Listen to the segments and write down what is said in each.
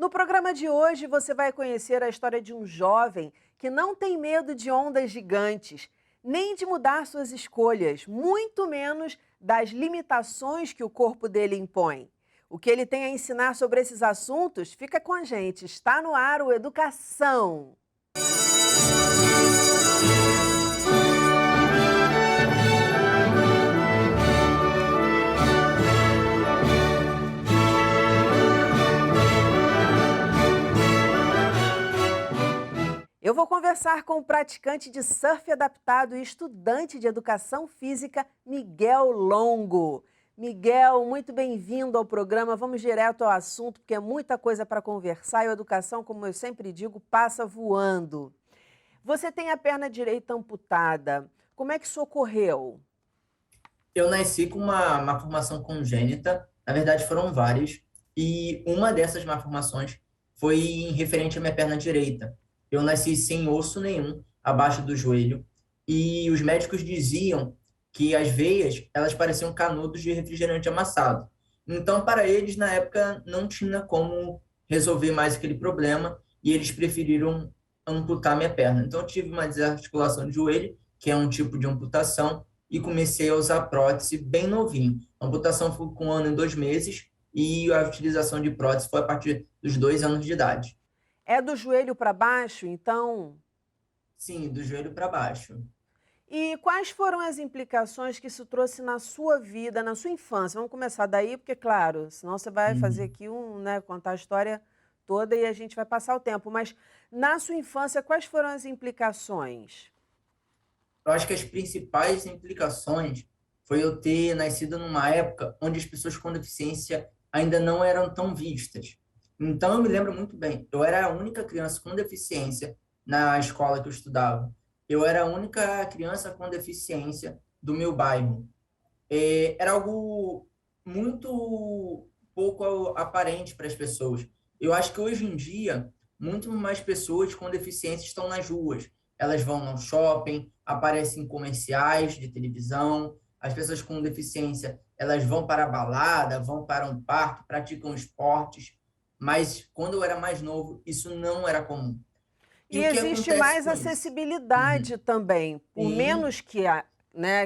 No programa de hoje, você vai conhecer a história de um jovem que não tem medo de ondas gigantes, nem de mudar suas escolhas, muito menos das limitações que o corpo dele impõe. O que ele tem a ensinar sobre esses assuntos, fica com a gente. Está no ar o Educação. Eu vou conversar com o praticante de surf adaptado e estudante de educação física, Miguel Longo. Miguel, muito bem-vindo ao programa. Vamos direto ao assunto, porque é muita coisa para conversar e a educação, como eu sempre digo, passa voando. Você tem a perna direita amputada. Como é que isso ocorreu? Eu nasci com uma malformação congênita, na verdade foram várias, e uma dessas malformações foi em referente à minha perna direita. Eu nasci sem osso nenhum abaixo do joelho, e os médicos diziam que as veias, elas pareciam canudos de refrigerante amassado. Então, para eles, na época, não tinha como resolver mais aquele problema, e eles preferiram amputar minha perna. Então, eu tive uma desarticulação de joelho, que é um tipo de amputação, e comecei a usar prótese bem novinho. A amputação foi com 1 ano e 2 meses e a utilização de prótese foi a partir dos 2 anos de idade. É do joelho para baixo, então? Sim, do joelho para baixo. E quais foram as implicações que isso trouxe na sua vida, na sua infância? Vamos começar daí, porque, claro, senão você vai fazer Uhum. aqui contar a história toda e a gente vai passar o tempo. Mas na sua infância, quais foram as implicações? Eu acho que as principais implicações foi eu ter nascido numa época onde as pessoas com deficiência ainda não eram tão vistas. Então, eu me lembro muito bem, eu era a única criança com deficiência na escola que eu estudava. Eu era a única criança com deficiência do meu bairro. Era algo muito pouco aparente para as pessoas. Eu acho que hoje em dia, muito mais pessoas com deficiência estão nas ruas. Elas vão no shopping, aparecem em comerciais de televisão. As pessoas com deficiência, elas vão para a balada, vão para um parque, praticam esportes. Mas quando eu era mais novo, isso não era comum. E E o que existe acontece mais com isso? acessibilidade Uhum. também, por Sim, menos que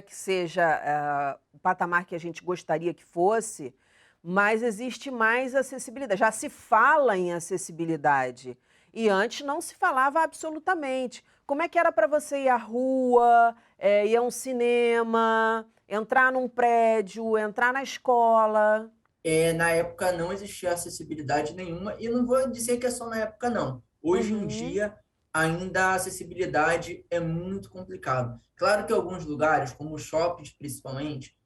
seja o patamar que a gente gostaria que fosse, mas existe mais acessibilidade. Já se fala em acessibilidade e antes não se falava absolutamente. Como é que era para você ir à rua, ir a um cinema, entrar num prédio, entrar na escola? na época não existia acessibilidade nenhuma, e não vou dizer que é só na época, não. Hoje em Uhum. dia, ainda a acessibilidade é muito complicado. Claro que alguns lugares, como shoppings principalmente,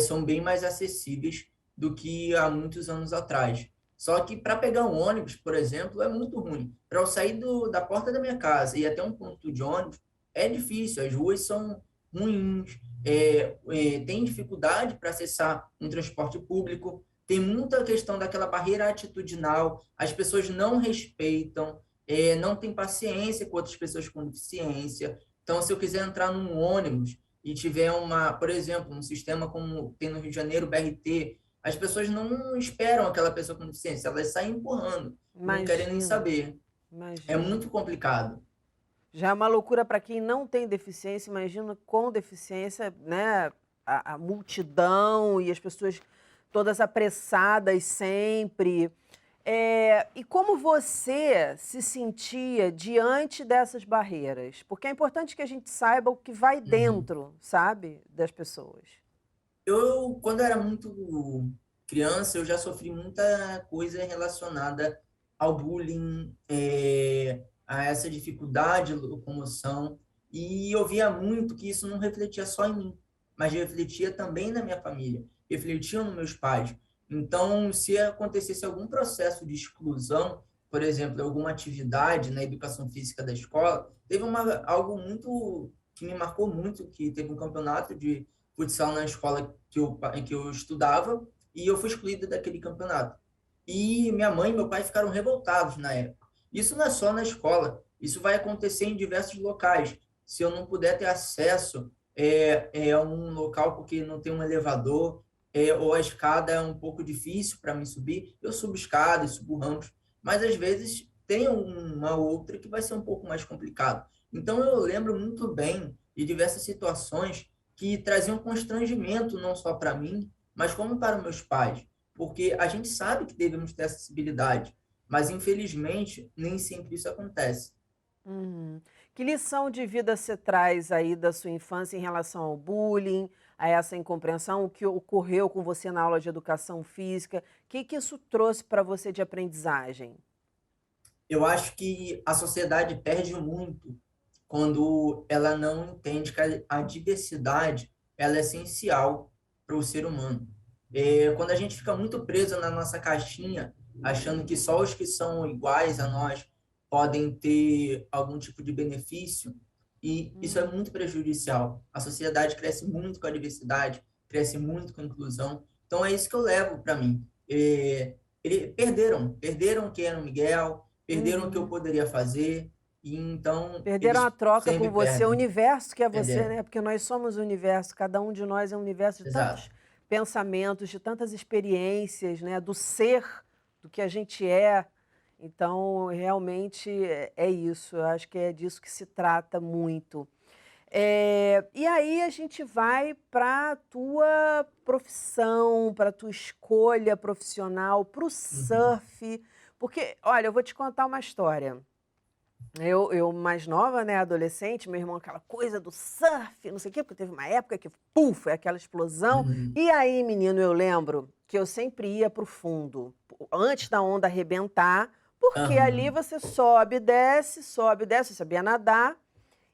são bem mais acessíveis do que há muitos anos atrás. Só que para pegar um ônibus, por exemplo, é muito ruim. Para eu sair da porta da minha casa e até um ponto de ônibus, é difícil, as ruas são ruins, tem dificuldade para acessar um transporte público, tem muita questão daquela barreira atitudinal, as pessoas não respeitam, não têm paciência com outras pessoas com deficiência. Então, se eu quiser entrar num ônibus e tiver por exemplo, um sistema como tem no Rio de Janeiro, o BRT, as pessoas não esperam aquela pessoa com deficiência, elas saem empurrando, não querem nem Imagino, saber. É imagino. muito complicado. Já é uma loucura para quem não tem deficiência, imagina com deficiência, né? A multidão e as pessoas todas apressadas sempre. E como você se sentia diante dessas barreiras? Porque é importante que a gente saiba o que vai Uhum. dentro, sabe, das pessoas. Quando eu era muito criança, eu já sofri muita coisa relacionada ao bullying, a essa dificuldade de locomoção, e eu via muito que isso não refletia só em mim, mas refletia também na minha família, refletia nos meus pais. Então, se acontecesse algum processo de exclusão, por exemplo, alguma atividade na educação física da escola, algo muito que me marcou muito, que teve um campeonato de futsal na escola que eu estudava, e eu fui excluído daquele campeonato. E minha mãe e meu pai ficaram revoltados na época. Isso não é só na escola, isso vai acontecer em diversos locais. Se eu não puder ter acesso a um local porque não tem um elevador, ou a escada é um pouco difícil para mim subir, eu subo escada, subo rampos. mas às vezes tem uma outra que vai ser um pouco mais complicado. Então eu lembro muito bem de diversas situações que traziam constrangimento não só para mim, mas como para meus pais, porque a gente sabe que devemos ter acessibilidade, mas infelizmente nem sempre isso acontece. Uhum. Que lição de vida você traz aí da sua infância em relação ao bullying, a essa incompreensão, o que ocorreu com você na aula de educação física? O que que isso trouxe para você de aprendizagem? Eu acho que a sociedade perde muito quando ela não entende que a diversidade ela é essencial para o ser humano. Quando a gente fica muito preso na nossa caixinha, achando que só os que são iguais a nós podem ter algum tipo de benefício, e isso é Hum. muito prejudicial. A sociedade cresce muito com a diversidade, cresce muito com a inclusão. Então é isso que eu levo para mim. Eles perderam quem era o Miguel, perderam o que eu Uhum. poderia fazer, e então Perderam a eles troca sempre com você, o perdem. universo que é você, Perderam. né? Porque nós somos o universo, cada um de nós é um universo de Exato. tantos pensamentos, de tantas experiências, né? Do ser, do que a gente é. Então, realmente é isso. Eu acho que é disso que se trata muito. E aí a gente vai para a tua profissão, para a tua escolha profissional, para o Uhum. surf. Porque, olha, eu vou te contar uma história. Eu mais nova, né, adolescente, meu irmão aquela coisa do surf, não sei o quê, porque teve uma época que, puf, foi aquela explosão. Uhum. E aí, menino, eu lembro que eu sempre ia para o fundo, antes da onda arrebentar, porque ali Aham. você sobe, desce, eu sabia nadar,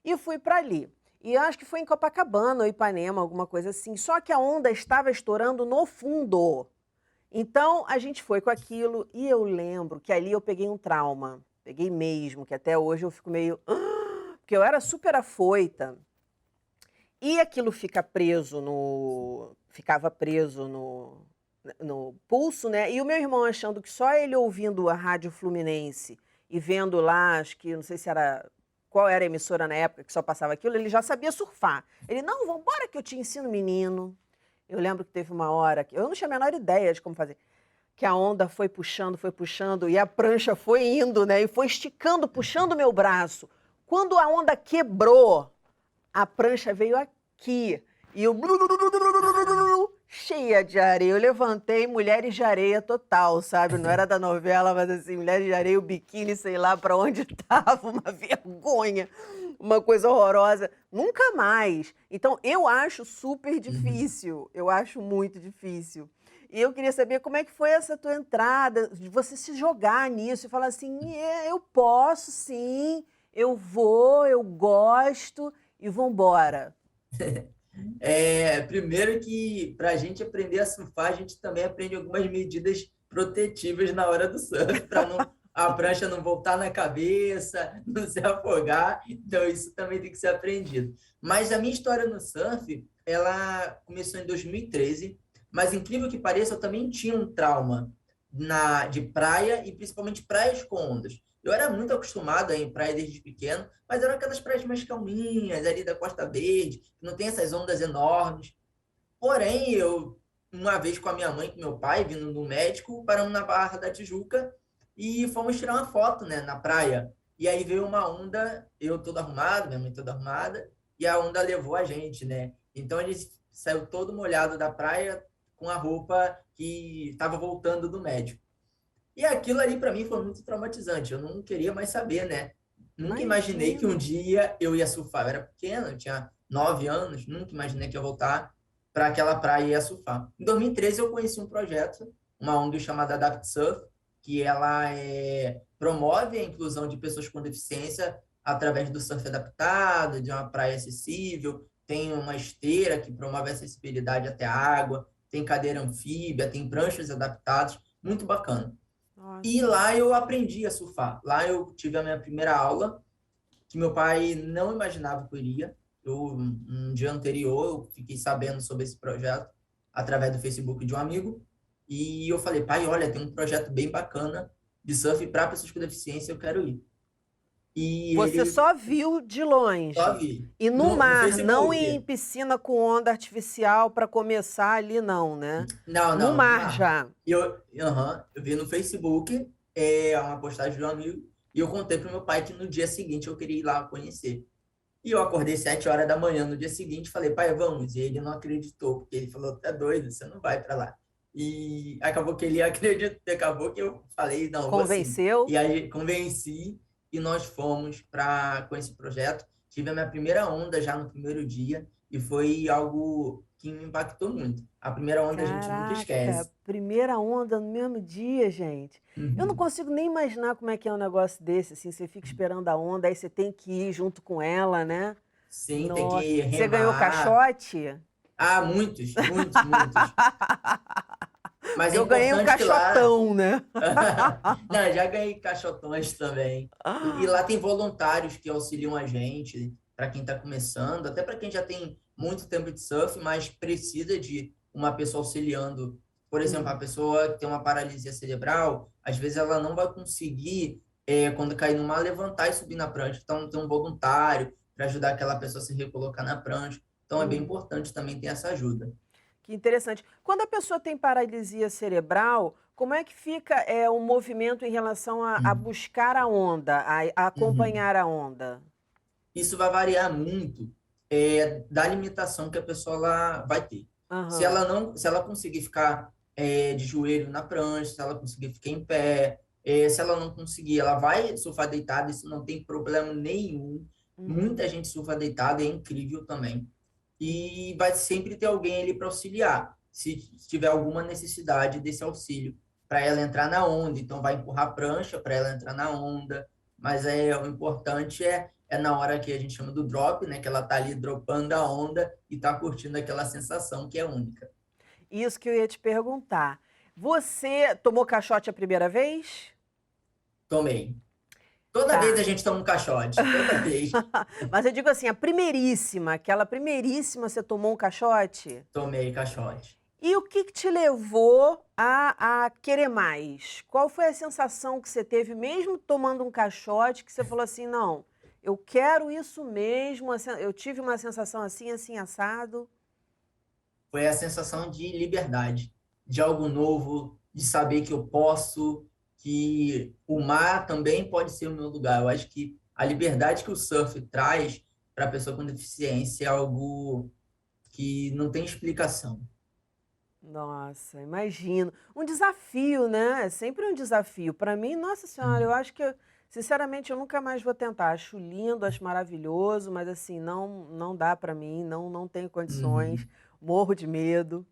e fui para ali. E eu acho que foi em Copacabana ou Ipanema, alguma coisa assim. Só que a onda estava estourando no fundo. Então, a gente foi com aquilo e eu lembro que ali eu peguei um trauma. Peguei mesmo, que até hoje eu fico meio. Porque eu era super afoita. E aquilo ficava preso no pulso, né? E o meu irmão achando que só ele ouvindo a Rádio Fluminense e vendo lá, acho que não sei se era qual era a emissora na época que só passava aquilo, ele já sabia surfar. Ele, não, vambora que eu te ensino, menino. Eu lembro que teve uma hora que eu não tinha a menor ideia de como fazer, que a onda foi puxando, e a prancha foi indo, né? E foi esticando, puxando o meu braço. Quando a onda quebrou, a prancha veio aqui. E eu cheia de areia. Eu levantei Mulheres de Areia total, sabe? Não era da novela, mas assim, Mulheres de Areia, o biquíni, sei lá para onde estava, uma vergonha, uma coisa horrorosa. Nunca mais. Então, eu acho super Uhum. difícil. Eu acho muito difícil. E eu queria saber como é que foi essa tua entrada, de você se jogar nisso e falar assim, eu posso sim, eu vou, eu gosto e vambora. Primeiro que para a gente aprender a surfar, a gente também aprende algumas medidas protetivas na hora do surf, para não a prancha não voltar na cabeça, não se afogar. Então, isso também tem que ser aprendido. Mas a minha história no surf, ela começou em 2013, mas incrível que pareça, eu também tinha um trauma de praia e principalmente praias com ondas. Eu era muito acostumado a ir em praia desde pequeno, mas eram aquelas praias mais calminhas, ali da Costa Verde, que não tem essas ondas enormes. Porém, uma vez com a minha mãe e com meu pai, vindo do médico, paramos na Barra da Tijuca e fomos tirar uma foto, né, na praia. E aí veio uma onda, eu todo arrumado, minha mãe toda arrumada, e a onda levou a gente, né? Então a gente saiu todo molhado da praia com a roupa que estava voltando do médico. E aquilo ali para mim foi muito traumatizante. Eu não queria mais saber, né? Nunca imaginei que um Imagino. dia eu ia surfar. Eu era pequeno, eu tinha 9 anos, nunca imaginei que ia voltar para aquela praia e ia surfar. Em 2013 eu conheci um projeto, uma ONG chamada Adapt Surf, que ela promove a inclusão de pessoas com deficiência através do surf adaptado, de uma praia acessível, tem uma esteira que promove a acessibilidade até a água, tem cadeira anfíbia, tem pranchas adaptadas, muito bacana. E Nossa. lá eu aprendi a surfar. Lá eu tive a minha primeira aula, que meu pai não imaginava que eu iria. Um dia anterior, eu fiquei sabendo sobre esse projeto através do Facebook de um amigo. E eu falei, pai, olha, tem um projeto bem bacana de surf para pessoas com deficiência, eu quero ir. E Você ele só viu de só longe. vi E no no mar, não em Facebook. piscina com onda artificial para começar ali, não, né? Não, No não, no mar mar. já. Eu vi no Facebook uma postagem de um amigo, e eu contei para o meu pai que no dia seguinte eu queria ir lá conhecer. E eu acordei 7 horas da manhã no dia seguinte, falei, pai, vamos. E ele não acreditou, porque ele falou, tá doido, você não vai para lá. E acabou que ele acreditou, acabou que eu falei, não, vou sim. Convenceu? E aí convenci e nós fomos para com esse projeto. Tive a minha primeira onda já no primeiro dia e foi algo que me impactou muito. A primeira onda a gente nunca Caraca, esquece. primeira onda no mesmo dia, gente. Eu não Uhum. consigo nem imaginar como é que é um negócio desse, assim, você fica esperando a onda, aí você tem que ir junto com ela, né? Sim, tem Nossa, que você ganhou remar. caixote? Ah, muitos, muitos, muitos. Mas é Eu ganhei um importante que lá caixotão, né? não, já ganhei caixotões também. E lá tem voluntários que auxiliam a gente, para quem está começando, até para quem já tem muito tempo de surf, mas precisa de uma pessoa auxiliando. Por exemplo, a Uhum. pessoa que tem uma paralisia cerebral, às vezes ela não vai conseguir, quando cair no mar, levantar e subir na prancha. Então, tem um voluntário para ajudar aquela pessoa a se recolocar na prancha. Então, é bem Uhum. importante também ter essa ajuda. Que interessante. Quando a pessoa tem paralisia cerebral, como é que fica o movimento em relação a Uhum. buscar a onda, a Uhum. acompanhar a onda? Isso vai variar muito da limitação que a pessoa ela vai ter. Aham. Se ela conseguir ficar de joelho na prancha, se ela conseguir ficar em pé, se ela não conseguir, ela vai surfar deitada, isso não tem problema nenhum. Uhum. Muita gente surfa deitada, é incrível também. E vai sempre ter alguém ali para auxiliar, se tiver alguma necessidade desse auxílio, para ela entrar na onda. Então, vai empurrar a prancha para ela entrar na onda. Mas o importante é na hora que a gente chama do drop, né? Que ela tá ali dropando a onda e tá curtindo aquela sensação que é única. Isso que eu ia te perguntar. Você tomou caixote a primeira vez? Tomei. Toda vez a Tá. gente toma um caixote, toda vez Mas eu digo assim, a primeiríssima, aquela primeiríssima, você tomou um caixote? tomei caixote. E o que que te levou a querer mais? Qual foi a sensação que você teve, mesmo tomando um caixote, que você falou assim, não, eu quero isso mesmo, eu tive uma sensação assim, assim, assado? Foi a sensação de liberdade, de algo novo, de saber que eu posso, que o mar também pode ser o meu lugar. Eu acho que a liberdade que o surf traz para a pessoa com deficiência é algo que não tem explicação. Nossa, imagino. Um desafio, né? É sempre um desafio. Para mim, nossa senhora, eu Uhum, acho que, sinceramente, eu nunca mais vou tentar. Acho lindo, acho maravilhoso, mas assim, não dá para mim, não tenho condições, uhum. morro de medo.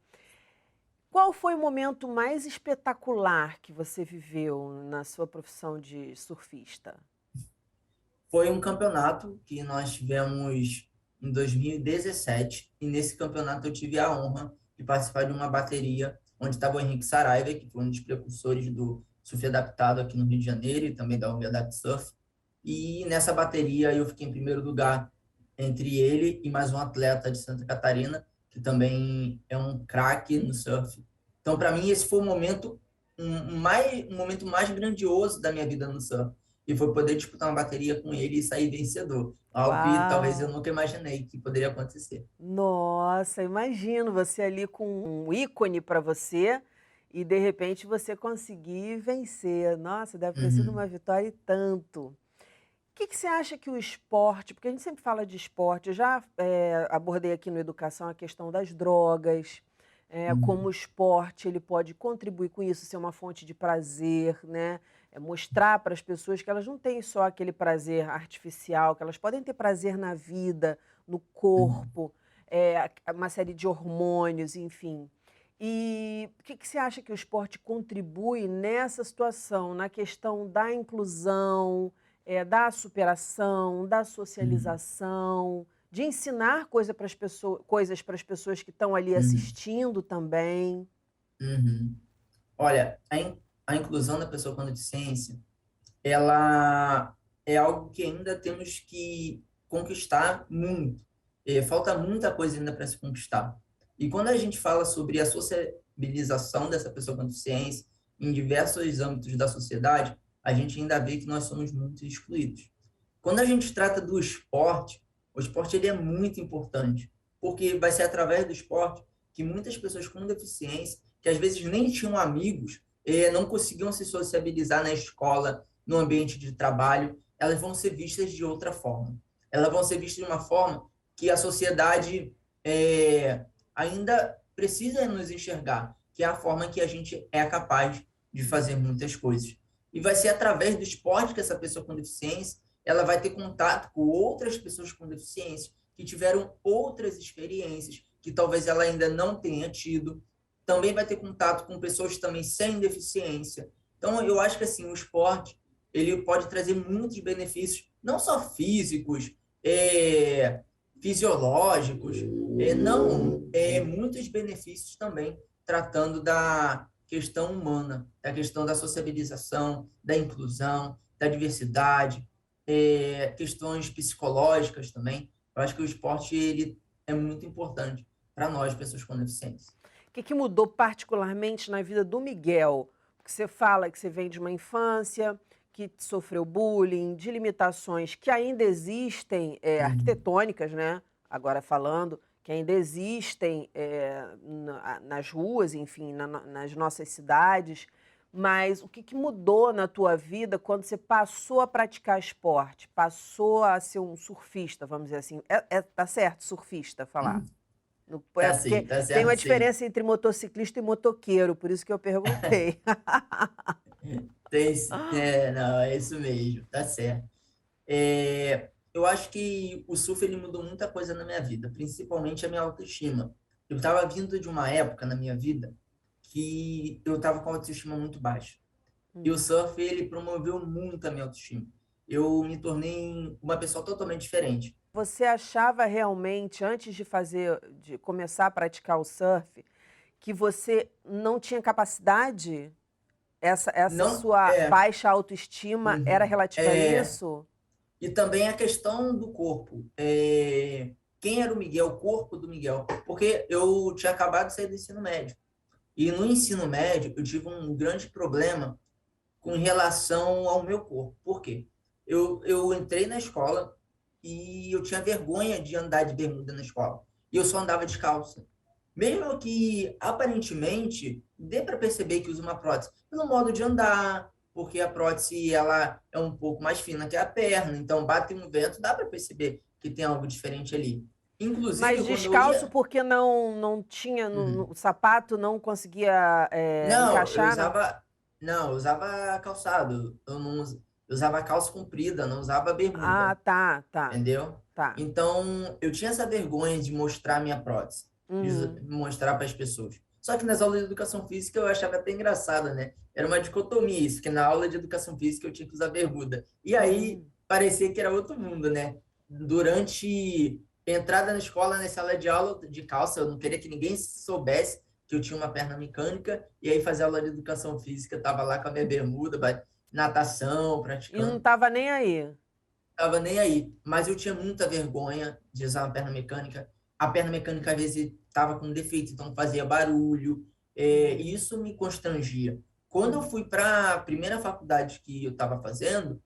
Qual foi o momento mais espetacular que você viveu na sua profissão de surfista? Foi um campeonato que nós tivemos em 2017, e nesse campeonato eu tive a honra de participar de uma bateria onde estava o Henrique Saraiva, que foi um dos precursores do surf adaptado aqui no Rio de Janeiro e também da Adapt Surf. E nessa bateria eu fiquei em primeiro lugar entre ele e mais um atleta de Santa Catarina, que também é um craque no surf. Então, para mim, esse foi o momento um momento mais grandioso da minha vida no surf e foi poder disputar uma bateria com ele e sair vencedor. Algo que talvez eu Uau! nunca imaginei que poderia acontecer. Nossa, imagino você ali com um ícone para você e de repente você conseguir vencer. Nossa, deve ter sido Uhum, uma vitória e tanto. O que que você acha que o esporte, porque a gente sempre fala de esporte, eu já abordei aqui no Educação a questão das drogas, como o uhum, esporte ele pode contribuir com isso, ser uma fonte de prazer, né? Mostrar para as pessoas que elas não têm só aquele prazer artificial, que elas podem ter prazer na vida, no uhum, corpo, uma série de hormônios, enfim. E o que que você acha que o esporte contribui nessa situação, na questão da inclusão, da superação, da uhum, socialização, de ensinar coisas para as pessoas que estão ali uhum, assistindo também. uhum. Olha, a inclusão da pessoa com deficiência, ela é algo que ainda temos que conquistar muito. Falta muita coisa ainda para se conquistar. E quando a gente fala sobre a sociabilização dessa pessoa com deficiência em diversos âmbitos da sociedade, a gente ainda vê que nós somos muito excluídos. Quando a gente trata do esporte, o esporte ele é muito importante, porque vai ser através do esporte que muitas pessoas com deficiência, que às vezes nem tinham amigos, não conseguiam se sociabilizar na escola, no ambiente de trabalho, elas vão ser vistas de outra forma. Elas vão ser vistas de uma forma que a sociedade ainda precisa nos enxergar, que é a forma que a gente é capaz de fazer muitas coisas. E vai ser através do esporte que essa pessoa com deficiência ela vai ter contato com outras pessoas com deficiência que tiveram outras experiências que talvez ela ainda não tenha tido. Também vai ter contato com pessoas também sem deficiência. Então, eu acho que assim, o esporte ele pode trazer muitos benefícios, não só físicos, fisiológicos, não, muitos benefícios também, tratando da questão humana, da questão da sociabilização, da inclusão, da diversidade, questões psicológicas também. Eu acho que o esporte ele é muito importante para nós, pessoas com deficiência. O que mudou particularmente na vida do Miguel? Porque você fala que você vem de uma infância que sofreu bullying, de limitações que ainda existem, arquitetônicas, né? Agora falando, que ainda existem nas ruas, enfim, nas nossas cidades. Mas o que mudou na tua vida quando você passou a praticar esporte? Passou a ser um surfista, vamos dizer assim. Tá certo, surfista, falar? Porque Tá tem certo, uma sim. diferença entre motociclista e motoqueiro, por isso que eu perguntei. Não, é isso mesmo, tá certo. Eu acho que o surf ele mudou muita coisa na minha vida, principalmente a minha autoestima. Eu estava vindo de uma época na minha vida que eu estava com a autoestima muito baixa. E o Hum. surf ele promoveu muito a minha autoestima. Eu me tornei uma pessoa totalmente diferente. Você achava realmente, antes de começar a praticar o surf, que você não tinha capacidade? Essa Não, sua baixa autoestima era uhum. relativa a isso? E também a questão do corpo. Quem era o Miguel, o corpo do Miguel? Porque eu tinha acabado de sair do ensino médio. E no ensino médio, eu tive um grande problema com relação ao meu corpo. Por quê? Eu entrei na escola e eu tinha vergonha de andar de bermuda na escola. E eu só andava de calça. Mesmo que, aparentemente, dê para perceber que usa uma prótese pelo modo de andar, porque a prótese ela é um pouco mais fina que a perna, então bate no vento, dá para perceber que tem algo diferente ali. Mas Inclusive, quando eu descalço ia. porque não tinha, Uhum. o sapato não conseguia Não, encaixar? Não, eu usava calçado. Eu usava calça comprida, não usava Ah, bermuda, tá, tá, entendeu? tá. Então, eu tinha essa vergonha de mostrar minha prótese, Uhum. mostrar para as pessoas. Só que nas aulas de educação física eu achava até engraçado, né? Era uma dicotomia isso, que na aula de educação física eu tinha que usar bermuda. E aí Hum. parecia que era outro mundo, né? Durante entrada na escola, na sala de aula de calça, eu não queria que ninguém soubesse que eu tinha uma perna mecânica, e aí fazia aula de educação física, tava lá com a minha bermuda, natação, E não praticando. estava nem aí. Tava nem aí, mas eu tinha muita vergonha de usar uma perna mecânica. A perna mecânica às vezes estava com defeito, então fazia barulho, e isso me constrangia. Quando eu fui para a primeira faculdade que eu estava fazendo,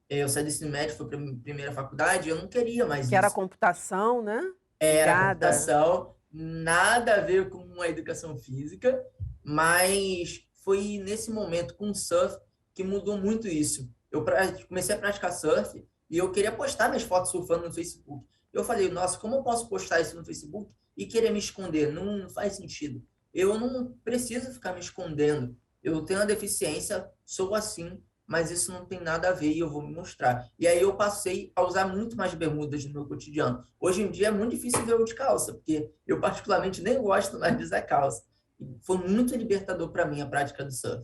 eu saí do ensino médio, fui para a primeira faculdade, eu não queria mais Que era isso. computação, né? Era Ligada. computação, nada a ver com a educação física, mas foi nesse momento com o surf que mudou muito isso. Comecei a praticar surf e eu queria postar minhas fotos surfando no Facebook. Eu falei, nossa, como eu posso postar isso no Facebook e querer me esconder? Não faz sentido. Eu não preciso ficar me escondendo. Eu tenho uma deficiência, sou assim, mas isso não tem nada a ver e eu vou me mostrar. E aí eu passei a usar muito mais bermudas no meu cotidiano. Hoje em dia é muito difícil ver eu de calça, porque eu particularmente nem gosto mais de usar calça. E foi muito libertador para mim a prática do surf.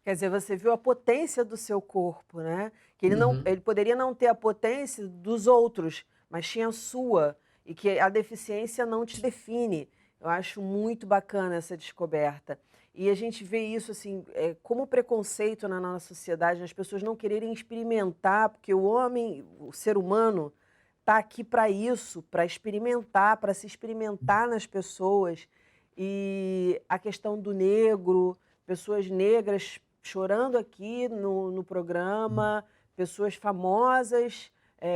Quer dizer, você viu a potência do seu corpo, né? Que Uhum. ele poderia não ter a potência dos outros, mas tinha a sua. E que a deficiência não te define. Eu acho muito bacana essa descoberta. E a gente vê isso assim, como preconceito na nossa sociedade, as pessoas não quererem experimentar, porque o homem, o ser humano, está aqui para isso, para experimentar, para se experimentar nas pessoas. E a questão do negro, pessoas negras chorando aqui no programa, pessoas famosas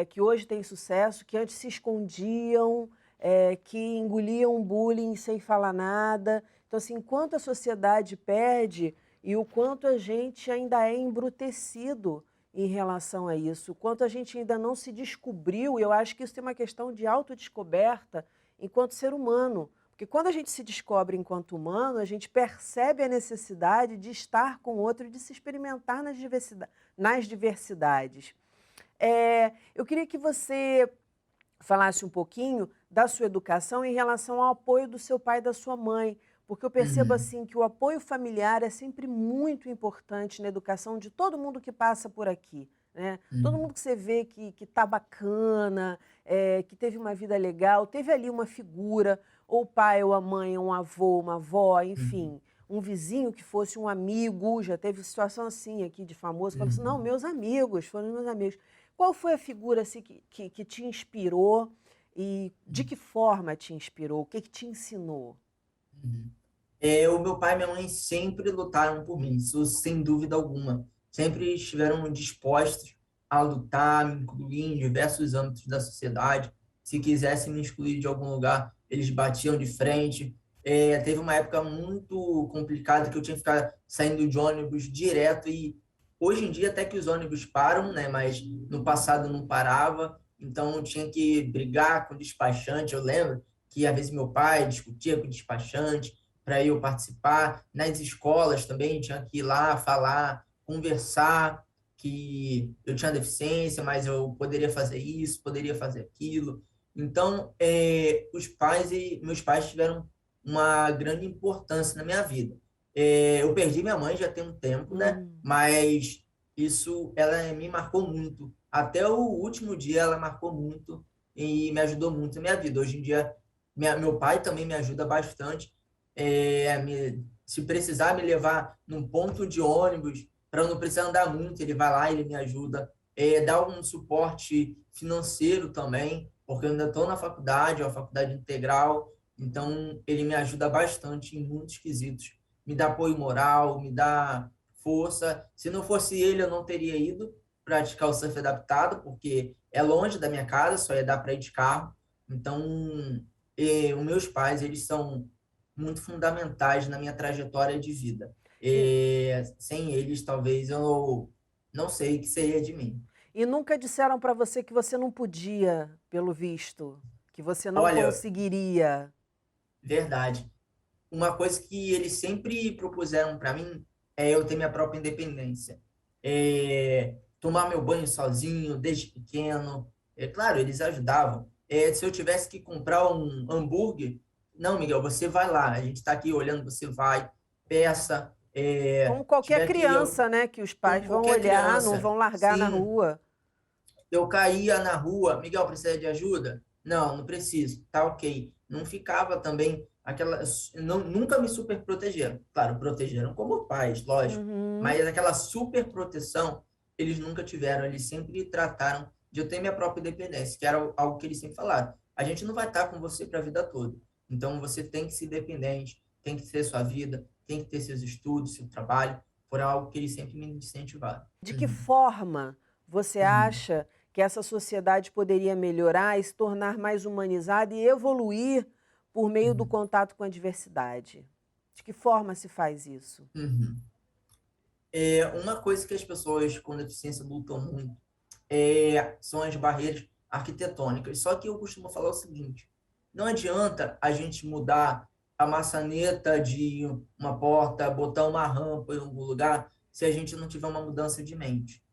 que hoje têm sucesso, que antes se escondiam, que engoliam bullying sem falar nada. Então, assim, enquanto a sociedade pede e o quanto a gente ainda é embrutecido em relação a isso, o quanto a gente ainda não se descobriu, e eu acho que isso tem uma questão de autodescoberta enquanto ser humano. Porque quando a gente se descobre enquanto humano, a gente percebe a necessidade de estar com o outro e de se experimentar nas diversidades. Eu queria que você falasse um pouquinho da sua educação em relação ao apoio do seu pai e da sua mãe, porque eu percebo Uhum, assim que o apoio familiar é sempre muito importante na educação de todo mundo que passa por aqui, né? Todo uhum, mundo que você vê que tá bacana, que teve uma vida legal, teve ali uma figura, ou o pai, ou a mãe, ou um avô, uma avó, uhum, enfim, um vizinho que fosse um amigo. Já teve situação assim aqui de famoso, falou assim, não, uhum, meus amigos, foram meus amigos. Qual foi a figura assim, que te inspirou e de que forma te inspirou? O que te ensinou? uhum. O meu pai e minha mãe sempre lutaram por mim, isso sem dúvida alguma. Sempre estiveram dispostos a lutar, me incluir em diversos âmbitos da sociedade. Se quisessem me excluir de algum lugar, eles batiam de frente. Teve uma época muito complicada que eu tinha que ficar saindo de ônibus direto e hoje em dia até que os ônibus param, né? Mas no passado não parava, então eu tinha que brigar com o despachante. Eu lembro que às vezes meu pai discutia com o despachante para eu participar. Nas escolas também tinha que ir lá falar, conversar que eu tinha deficiência, mas eu poderia fazer isso, poderia fazer aquilo. Então, meus pais tiveram uma grande importância na minha vida. Eu perdi minha mãe já tem um tempo, né? Hum. Mas ela me marcou muito. Até o último dia ela marcou muito e me ajudou muito na minha vida. Hoje em dia, meu pai também me ajuda bastante se precisar me levar num ponto de ônibus, para eu não precisar andar muito, ele vai lá, ele me ajuda. Dá um suporte financeiro também, porque eu ainda estou na faculdade, é uma faculdade integral, então ele me ajuda bastante em muitos quesitos. Me dá apoio moral, me dá força. Se não fosse ele, eu não teria ido praticar o surf adaptado, porque é longe da minha casa, só ia dar para ir de carro. Então, os meus pais, eles são muito fundamentais na minha trajetória de vida. E, Sem eles, talvez eu não sei o que seria de mim. e nunca disseram para você que você não podia, pelo visto, que você não Olha, conseguiria. verdade. Uma coisa que eles sempre propuseram para mim é eu ter minha própria independência. Tomar meu banho sozinho desde pequeno. Claro, eles ajudavam. Se eu tivesse que comprar um hambúrguer, não, Miguel, você vai lá. A gente está aqui olhando, você vai, peça. Como qualquer Tiver que criança, né, que os pais como vão qualquer olhar, não criança. vão largar na Sim, rua. eu caía na rua, Miguel, precisa de ajuda? Não, não preciso. Tá ok. Não ficava também não, nunca me super protegeram. Claro, protegeram como pais, lógico. Uhum. Mas aquela super proteção, eles nunca tiveram. Eles sempre trataram de eu ter minha própria independência, que era algo que eles sempre falaram. A gente não vai estar com você para a vida toda. Então, você tem que ser independente, tem que ter sua vida, tem que ter seus estudos, seu trabalho. Foi algo que eles sempre me incentivaram. De que Uhum, forma você uhum, acha que essa sociedade poderia melhorar e se tornar mais humanizada e evoluir por meio do uhum, contato com a diversidade? De que forma se faz isso? uhum. Uma coisa que as pessoas com deficiência lutam muito são as barreiras arquitetônicas. Só que eu costumo falar o seguinte: não adianta a gente mudar a maçaneta de uma porta, botar uma rampa em algum lugar, se a gente não tiver uma mudança de mente.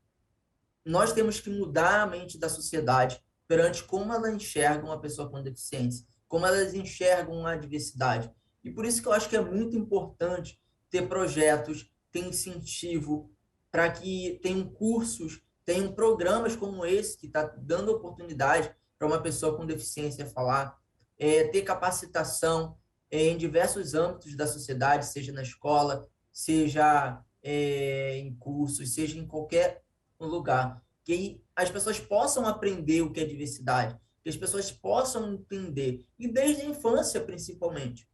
Nós temos que mudar a mente da sociedade perante como ela enxerga uma pessoa com deficiência, como elas enxergam a diversidade. E por isso que eu acho que é muito importante ter projetos, ter incentivo, para que tenham cursos, tenham programas como esse, que está dando oportunidade para uma pessoa com deficiência falar, ter capacitação em diversos âmbitos da sociedade, seja na escola, seja em cursos, seja em qualquer lugar, que as pessoas possam aprender o que é diversidade, que as pessoas possam entender, e desde a infância, principalmente.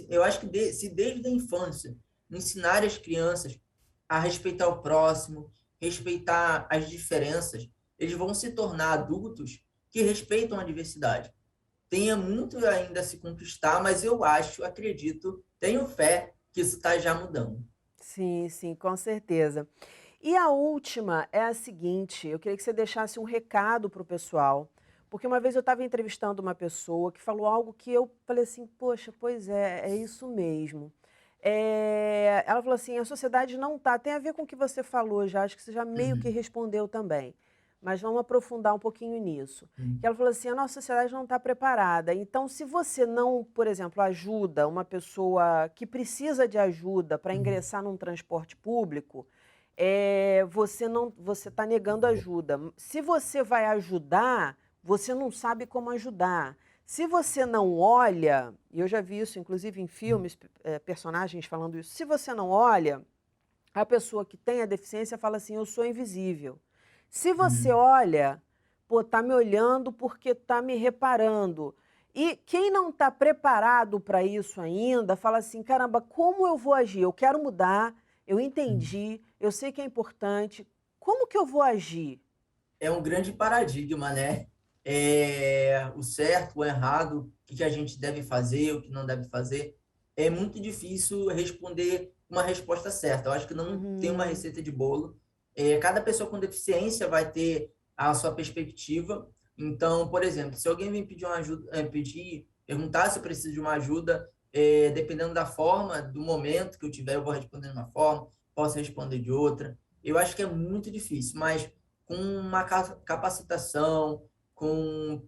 Eu acho que se desde a infância ensinar as crianças a respeitar o próximo, respeitar as diferenças, eles vão se tornar adultos que respeitam a diversidade. Tenha muito ainda a se conquistar, mas eu acho, acredito, tenho fé que isso está já mudando. Sim, sim, com certeza. E a última é a seguinte, eu queria que você deixasse um recado para o pessoal, porque uma vez eu estava entrevistando uma pessoa que falou algo que eu falei assim, poxa, pois é, é isso mesmo. Ela falou assim, a sociedade não está, tem a ver com o que você falou já, acho que você já meio que Uhum, respondeu também, mas vamos aprofundar um pouquinho nisso. Que uhum, ela falou assim, a nossa sociedade não está preparada, então se você não, por exemplo, ajuda uma pessoa que precisa de ajuda para uhum. ingressar num transporte público, você está negando ajuda. Se você vai ajudar, você não sabe como ajudar. Se você não olha, e eu já vi isso inclusive em filmes, personagens falando isso, se você não olha, a pessoa que tem a deficiência fala assim, eu sou invisível. Se você Uhum. olha, pô, tá me olhando porque tá me reparando. E quem não está preparado para isso ainda, fala assim, caramba, como eu vou agir? Eu quero mudar, eu Uhum. entendi, eu sei que é importante, como que eu vou agir? É um grande paradigma, né? O certo, o errado, o que a gente deve fazer, o que não deve fazer. É muito difícil responder uma resposta certa. Eu acho que não tem uma Uhum, receita de bolo. Cada pessoa com deficiência vai ter a sua perspectiva. Então, por exemplo, se alguém vem pedir uma ajuda, perguntar se eu preciso de uma ajuda, dependendo da forma, do momento que eu tiver, eu vou responder de uma forma, posso responder de outra. Eu acho que é muito difícil, mas com uma capacitação, com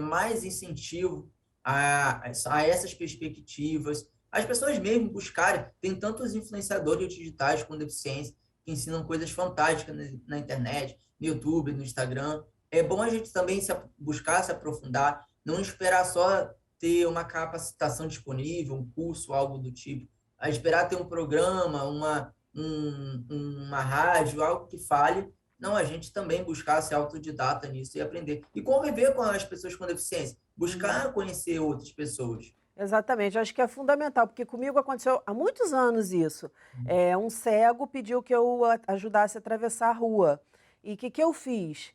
mais incentivo a essas perspectivas, as pessoas mesmo buscarem, tem tantos influenciadores digitais com deficiência que ensinam coisas fantásticas na internet, no YouTube, no Instagram. É bom a gente também buscar se aprofundar, não esperar só ter uma capacitação disponível, um curso, algo do tipo, a esperar ter um programa, uma rádio, algo que fale. Não, a gente também buscar ser autodidata nisso e aprender. E conviver com as pessoas com deficiência. uhum. Buscar conhecer outras pessoas. Exatamente, acho que é fundamental, porque comigo aconteceu há muitos anos isso. Um cego pediu que eu ajudasse a atravessar a rua. E o que, que eu fiz?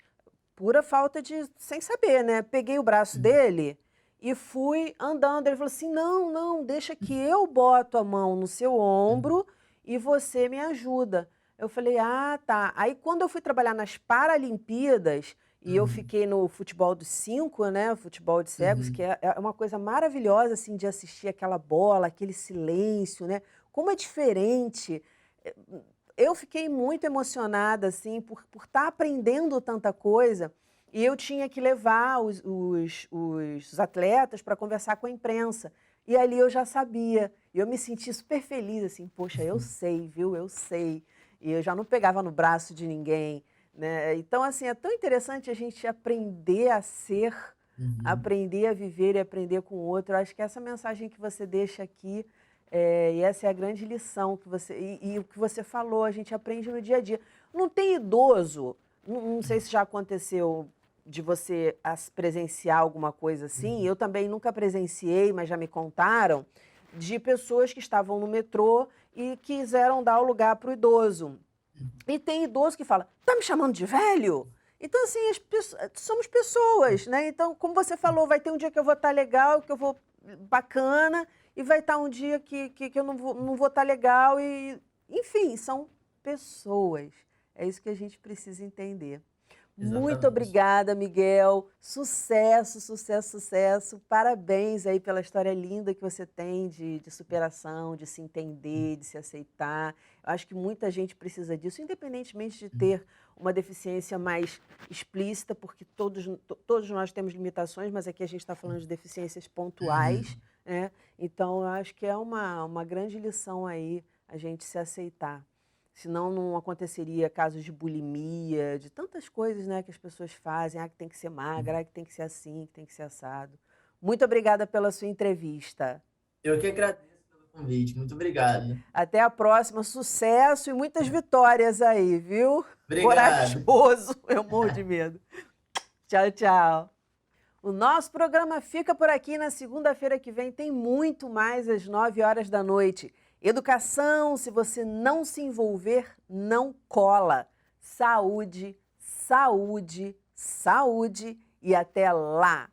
Pura falta de, sem saber, né? Peguei o braço dele e fui andando. Ele falou assim: não, não, deixa que eu boto a mão no seu ombro e você me ajuda. Eu falei: ah, tá. Aí quando eu fui trabalhar nas Paralimpíadas, e eu Uhum, fiquei no futebol dos cinco, né? Futebol de cegos, que uhum, é uma coisa maravilhosa, assim, de assistir aquela bola, aquele silêncio, né? Como é diferente. Eu fiquei muito emocionada, assim, por estar aprendendo tanta coisa. E eu tinha que levar os atletas para conversar com a imprensa. E ali eu já sabia. E eu me senti super feliz, assim, poxa, eu sei, viu? Eu sei. E eu já não pegava no braço de ninguém, né? Então, assim, é tão interessante a gente aprender a ser, uhum, aprender a viver e aprender com o outro. Eu acho que essa mensagem que você deixa aqui, e essa é a grande lição que você. E o que você falou, a gente aprende no dia a dia. Não tem idoso, não sei se já aconteceu de você presenciar alguma coisa assim. uhum, Eu também nunca presenciei, mas já me contaram, de pessoas que estavam no metrô e quiseram dar o lugar para o idoso. E tem idoso que fala, tá me chamando de velho? Então, assim, somos pessoas, né? Então, como você falou, vai ter um dia que eu vou estar legal, que eu vou bacana, e vai estar um dia que eu não vou estar legal, e, enfim, são pessoas. É isso que a gente precisa entender. Muito exatamente. obrigada, Miguel. Sucesso, sucesso, sucesso. Parabéns aí pela história linda que você tem de superação, de se entender, de se aceitar. Eu acho que muita gente precisa disso, independentemente de ter uma deficiência mais explícita, porque todos nós temos limitações, mas aqui a gente está falando de deficiências pontuais, Uhum. né? Então, eu acho que é uma grande lição aí a gente se aceitar. Senão não aconteceria casos de bulimia, de tantas coisas, né, que as pessoas fazem, que tem que ser magra, que tem que ser assim, que tem que ser assado. Muito obrigada pela sua entrevista. Eu que agradeço pelo convite. Muito obrigado. Até a próxima, sucesso e muitas vitórias aí, viu? Obrigado. Corajoso, eu morro de medo. Tchau, tchau. O nosso programa fica por aqui. Na segunda-feira que vem tem muito mais às 9 horas da noite. Educação, se você não se envolver, não cola. Saúde, saúde, saúde e até lá!